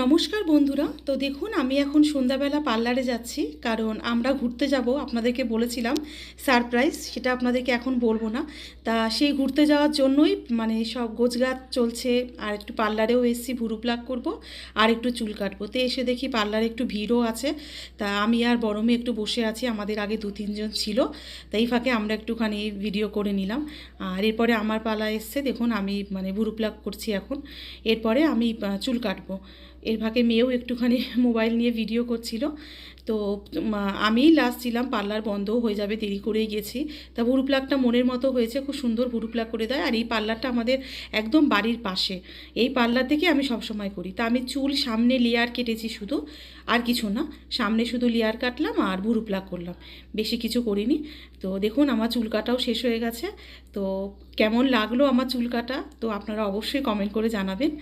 নমস্কার বন্ধুরা। তো দেখুন, আমি এখন সন্ধ্যাবেলা পার্লারে যাচ্ছি, কারণ আমরা ঘুরতে যাব। আপনাদেরকে বলেছিলাম সারপ্রাইজ, সেটা আপনাদেরকে এখন বলবো না। তা সেই ঘুরতে যাওয়ার জন্যই মানে সব গোছগাছ চলছে। আর একটু পার্লারেও এসেছি, ভুরু প্লাক করব আর একটু চুল কাটবো। তো এসে দেখি পার্লারে একটু ভিড়ও আছে। তা আমি আর বড় মেয়ে একটু বসে আছি, আমাদের আগে 2-3 জন ছিল। তাই ফাঁকে আমরা একটুখানি ভিডিও করে নিলাম। আর এরপরে আমার পালা এসছে, দেখুন আমি মানে ভুরু প্লাক করছি এখন। এরপরে আমি চুল কাটবো। এর ফাঁকে মেয়েও একটুখানি মোবাইল নিয়ে ভিডিও করছিল। তো আমিই লাস্ট ছিলাম, পার্লার বন্ধও হয়ে যাবে, দেরি করেই গেছি। তা ভুরু প্লাকটা মনের মতো হয়েছে, খুব সুন্দর ভুরু প্লাক করে দেয়। আর এই পার্লারটা আমাদের একদম বাড়ির পাশে। এই পার্লার থেকে আমি সবসময় করি। তা আমি চুল সামনে লেয়ার কেটেছি শুধু, আর কিছু না। সামনে শুধু লেয়ার কাটলাম আর ভুরু প্লাক করলাম, বেশি কিছু করিনি। তো দেখুন আমার চুল কাটাও শেষ হয়ে গেছে। তো কেমন লাগলো আমার চুল কাটা, তো আপনারা অবশ্যই কমেন্ট করে জানাবেন।